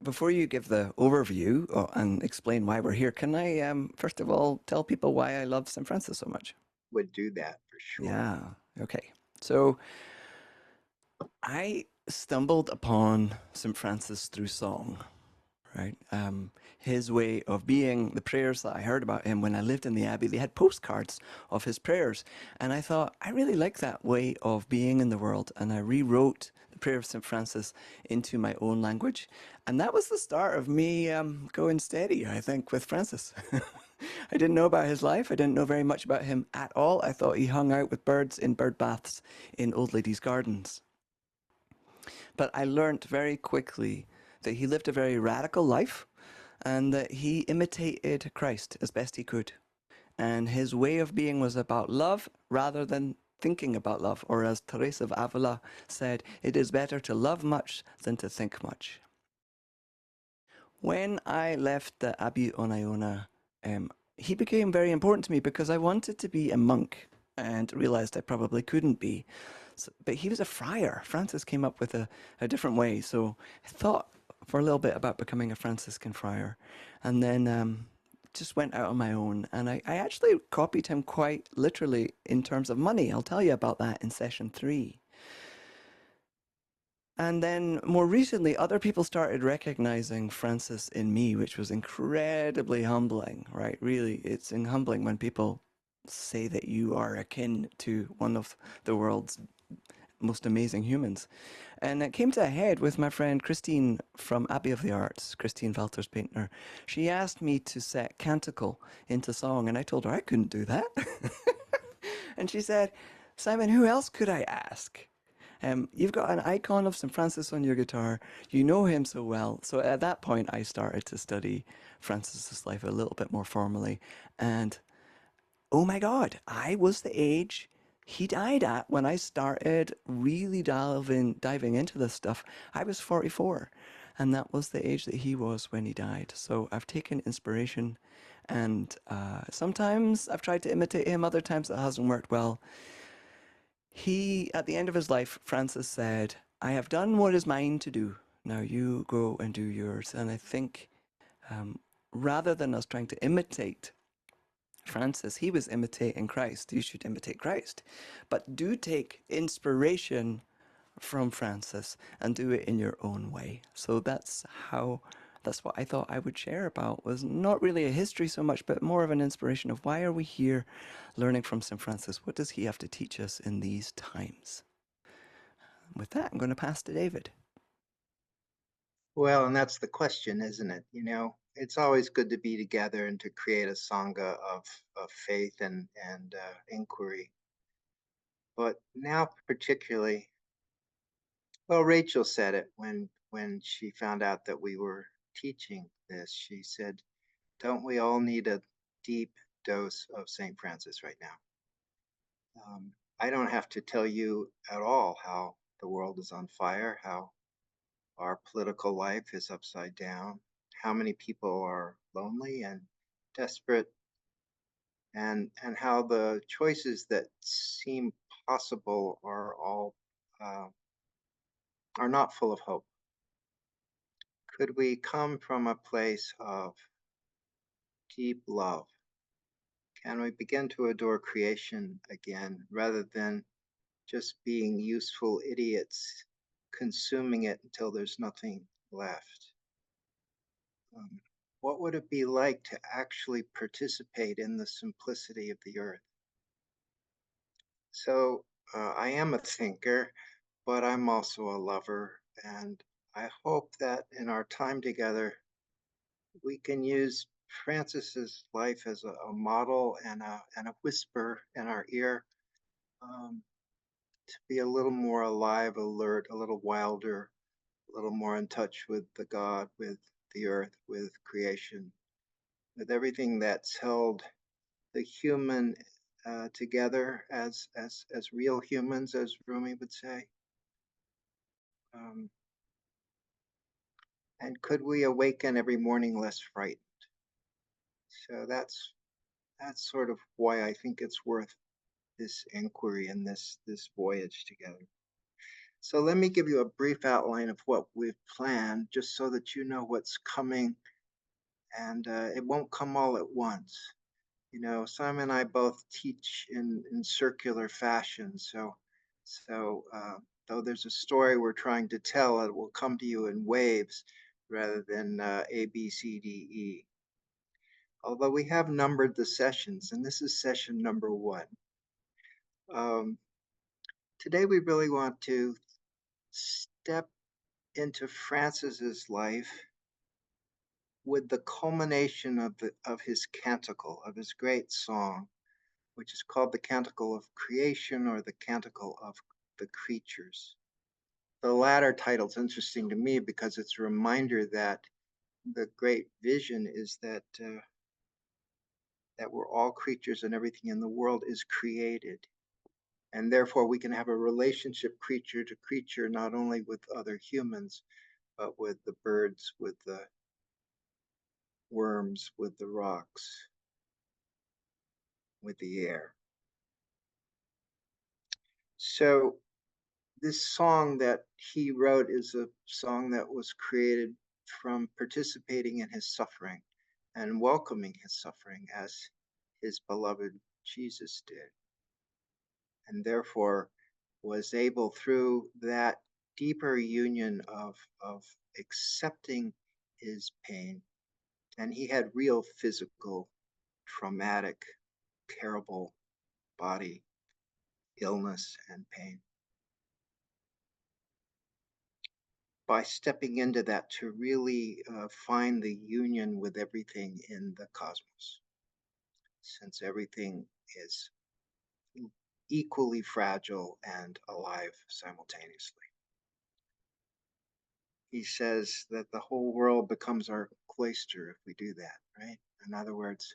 before you give the overview and explain why we're here, can I first of all tell people why I love St. Francis so much? Would do that for sure. Yeah. Okay. So I stumbled upon St. Francis through song, right? His way of being, the prayers that I heard about him when I lived in the Abbey, they had postcards of his prayers. And I thought, I really like that way of being in the world. And I rewrote the prayer of St. Francis into my own language. And that was the start of me going steady, I think, with Francis. I didn't know about his life. I didn't know very much about him at all. I thought he hung out with birds in bird baths in old ladies' gardens. But I learned very quickly that he lived a very radical life and that he imitated Christ as best he could. And his way of being was about love rather than thinking about love. Or as Teresa of Avila said, it is better to love much than to think much. When I left the Abbey on Iona, he became very important to me because I wanted to be a monk and realized I probably couldn't be. So, but he was a friar. Francis came up with a different way. So I thought for a little bit about becoming a Franciscan friar. And then just went out on my own. And I actually copied him quite literally in terms of money. I'll tell you about that in session 3. And then more recently, other people started recognizing Francis in me, which was incredibly humbling, right? Really, it's humbling when people say that you are akin to one of the world's most amazing humans. And it came to a head with my friend Christine from Abbey of the Arts, Christine Walters Paintner. She asked me to set canticle into song, and I told her I couldn't do that. And she said, Simon, who else could I ask? You've got an icon of St. Francis on your guitar. You know him so well. So at that point, I started to study Francis's life a little bit more formally. And oh my God, I was the age he died at when I started really diving into this stuff. I was 44, and that was the age that he was when he died. So I've taken inspiration, and sometimes I've tried to imitate him, other times it hasn't worked well. He, at the end of his life, Francis said, I have done what is mine to do. Now you go and do yours. And I think um, rather than us trying to imitate Francis, he was imitating Christ. You should imitate Christ. But do take inspiration from Francis and do it in your own way. So that's what I thought I would share about, was not really a history so much, but more of an inspiration of why are we here learning from St. Francis? What does he have to teach us in these times? With that, I'm going to pass to David. Well, and that's the question, isn't it? It's always good to be together and to create a sangha of faith and inquiry. But now, particularly, well, Rachel said it when she found out that we were teaching this. She said, "Don't we all need a deep dose of Saint Francis right now?" I don't have to tell you at all how the world is on fire, how our political life is upside down, how many people are lonely and desperate, and how the choices that seem possible uh, are not full of hope. Could we come from a place of deep love? Can we begin to adore creation again rather than just being useful idiots, consuming it until there's nothing left? Um, what would it be like to actually participate in the simplicity of the earth? So I am a thinker, but I'm also a lover. And I hope that in our time together, we can use Francis's life as a model and a whisper in our ear, to be a little more alive, alert, a little wilder, a little more in touch with the God, with the earth, with creation, with everything that's held the human together as real humans, as Rumi would say. Um, and could we awaken every morning less frightened? So that's sort of why I think it's worth this inquiry and this voyage together. So let me give you a brief outline of what we've planned, just so that you know what's coming, and it won't come all at once. You know, Simon and I both teach in circular fashion, so though there's a story we're trying to tell, it will come to you in waves rather than A B C D E. Although we have numbered the sessions, and this is session number 1. Um, Today we really want to step into Francis's life with the culmination of his canticle, of his great song, which is called the Canticle of Creation or the Canticle of the Creatures. The latter title is interesting to me because it's a reminder that the great vision is that we're all creatures and everything in the world is created. And therefore, we can have a relationship creature to creature, not only with other humans, but with the birds, with the worms, with the rocks, with the air. So, this song that he wrote is a song that was created from participating in his suffering and welcoming his suffering as his beloved Jesus did, and therefore was able through that deeper union of accepting his pain. And he had real physical, traumatic, terrible body illness and pain. By stepping into that to really find the union with everything in the cosmos, since everything is equally fragile and alive simultaneously. He says that the whole world becomes our cloister if we do that, right? In other words,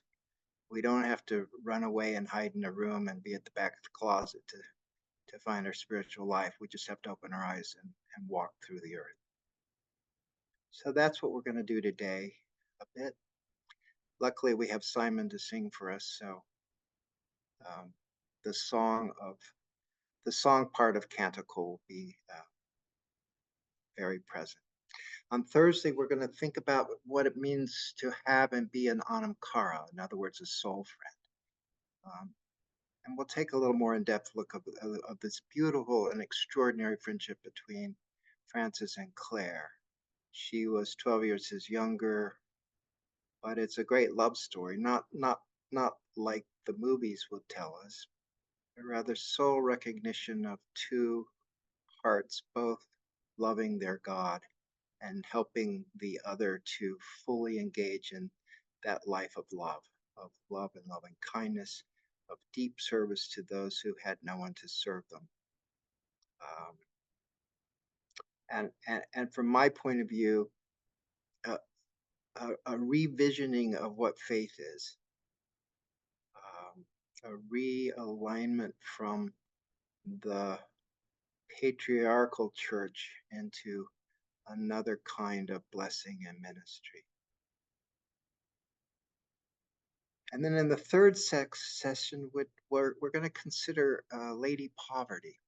we don't have to run away and hide in a room and be at the back of the closet to find our spiritual life. We just have to open our eyes and walk through the earth. So that's what we're going to do today a bit. Luckily, we have Simon to sing for us, so um, the song of the song part of Canticle will be very present. On Thursday, we're going to think about what it means to have and be an anamkara, in other words, a soul friend. And we'll take a little more in-depth look of this beautiful and extraordinary friendship between Francis and Claire. She was 12 years his younger, but it's a great love story, not like the movies would tell us, but rather soul recognition of two hearts both loving their God and helping the other to fully engage in that life of love and loving kindness, of deep service to those who had no one to serve them. Um, and from my point of view, a, a revisioning of what faith is, a realignment from the patriarchal church into another kind of blessing and ministry. And then in the third session, we're going to consider Lady Poverty.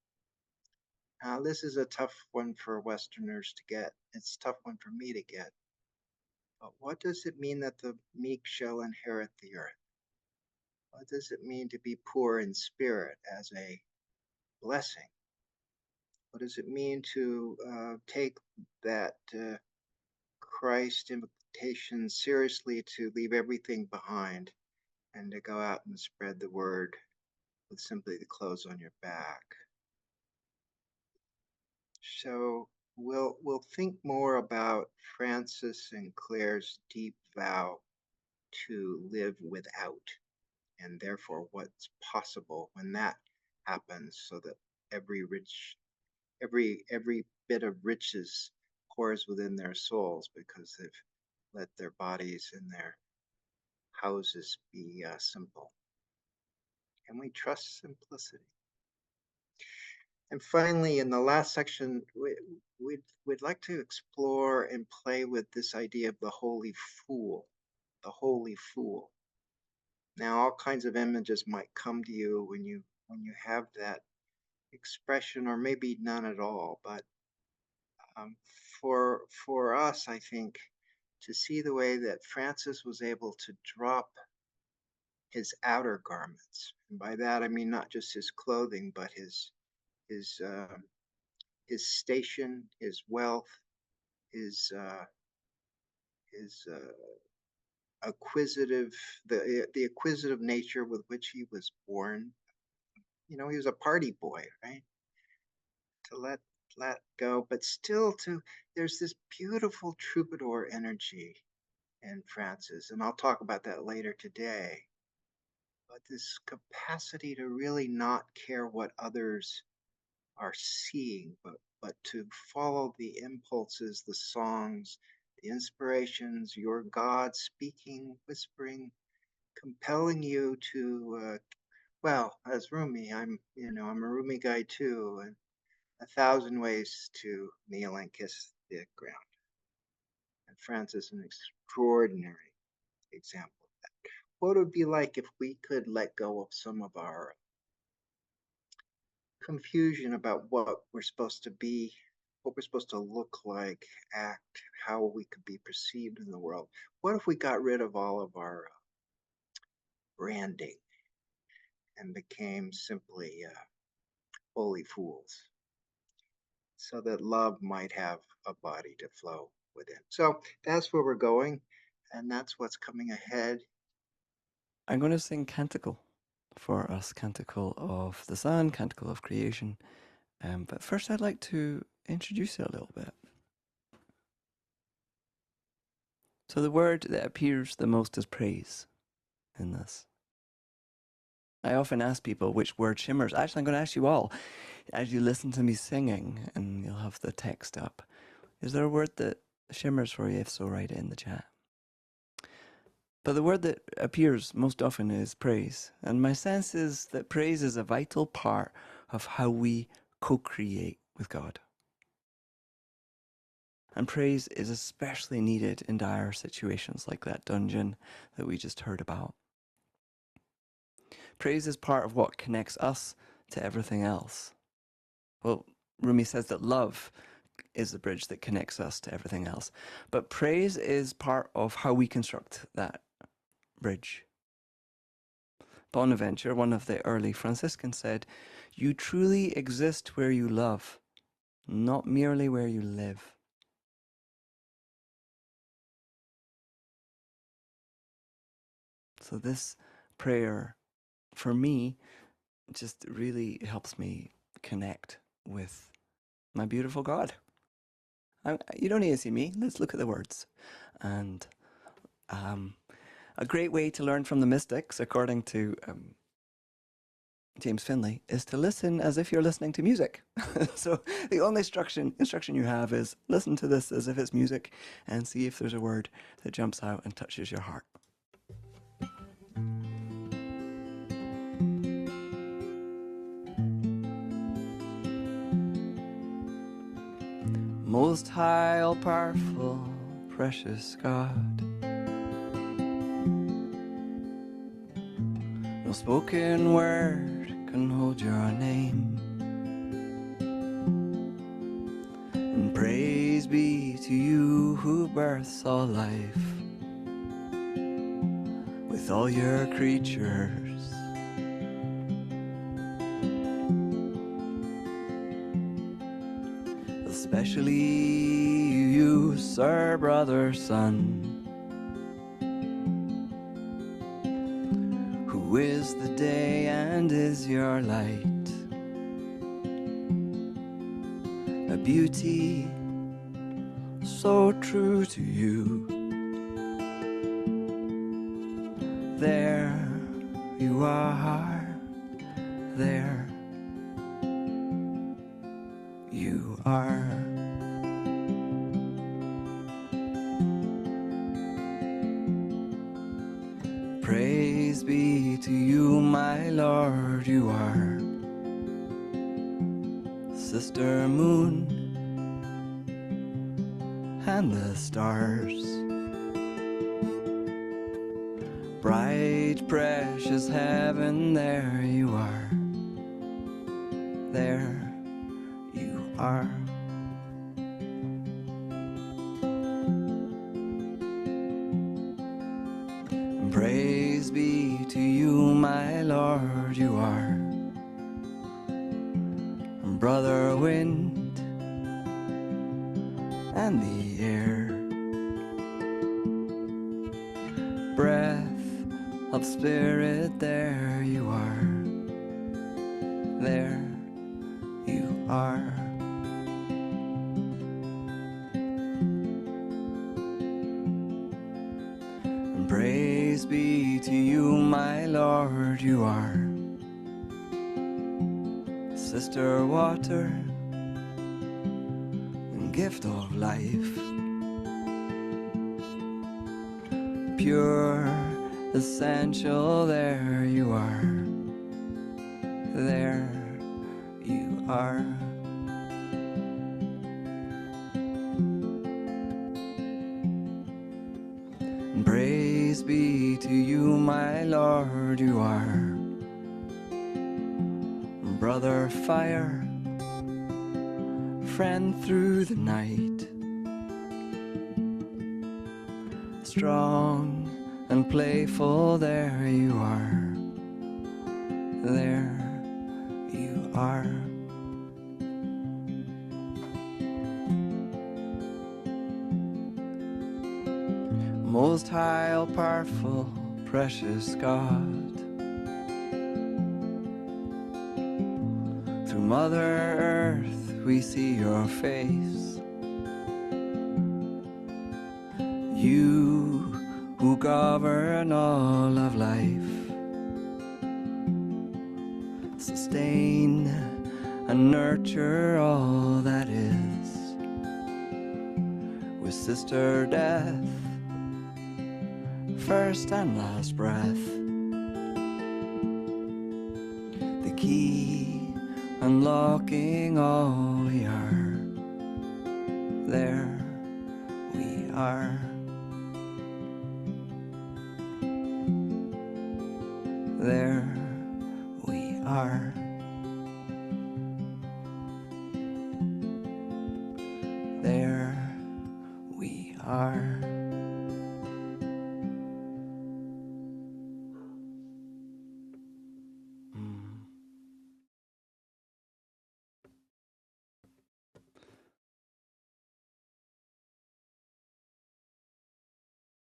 Now, this is a tough one for Westerners to get. It's a tough one for me to get. But what does it mean that the meek shall inherit the earth? What does it mean to be poor in spirit as a blessing? What does it mean to take that Christ invitation seriously, to leave everything behind and to go out and spread the word with simply the clothes on your back? So we'll think more about Francis and Claire's deep vow to live without, and therefore what's possible when that happens, so that every bit of riches pours within their souls because they've let their bodies and their houses be simple. And we trust simplicity. And finally, in the last section, we'd like to explore and play with this idea of the holy fool, the holy fool. Now, all kinds of images might come to you when you have that expression, or maybe none at all. But um, for us, I think to see the way that Francis was able to drop his outer garments, and by that I mean not just his clothing, but his his station, his wealth, his acquisitive, the acquisitive nature with which he was born. You know, he was a party boy, right? To let go, but still to there's this beautiful troubadour energy in Francis, and I'll talk about that later today. But this capacity to really not care what others are seeing, but to follow the impulses, the songs, the inspirations, your God speaking, whispering, compelling you to well, as Rumi, I'm a Rumi guy too, and a thousand ways to kneel and kiss the ground. And Francis is an extraordinary example of that. What would it be like if we could let go of some of our confusion about what we're supposed to be, what we're supposed to look like, act, how we could be perceived in the world? What if we got rid of all of our branding and became simply holy fools, so that love might have a body to flow within? So that's where we're going, and that's what's coming ahead. I'm going to sing Canticle for us, Canticle of the Sun, Canticle of Creation. But first, I'd like to introduce it a little bit. So, the word that appears the most is praise in this. I often ask people which word shimmers. Actually, I'm going to ask you all as you listen to me singing, and you'll have the text up. Is there a word that shimmers for you? If so, write it in the chat. But the word that appears most often is praise. And my sense is that praise is a vital part of how we co-create with God. And praise is especially needed in dire situations like that dungeon that we just heard about. Praise is part of what connects us to everything else. Well, Rumi says that love is the bridge that connects us to everything else. But praise is part of how we construct that bridge. Bonaventure, one of the early Franciscans, said, "You truly exist where you love, not merely where you live." So this prayer, for me, just really helps me connect with my beautiful God. You don't need to see me. Let's look at the words. And a great way to learn from the mystics, according to James Finley, is to listen as if you're listening to music. So the only instruction you have is listen to this as if it's music and see if there's a word that jumps out and touches your heart. Most high, all powerful, precious God, no spoken word can hold your name. And praise be to you who births all life with all your creatures. Especially you, sir, brother, son, who is the day and is your light, a beauty so true to you. There you are, there you are. Praise be to you, my Lord, you are sister moon and the stars, bright precious heaven, there you are, there you are. Praise be to you, my Lord, you are brother wind and the air, breath of spirit, there you are, there you are. Praise be to you, my Lord, you are sister water and gift of life, pure, essential, there you are, there you are. Praise be to you, my Lord, you are brother fire, friend through the night, strong and playful, there you are, there you are. Most high, all powerful, precious God, through Mother Earth we see your face, you who govern all of life, sustain and nurture all that is, with sister death, first and last breath, the key unlocking all we are, there we are, there we are.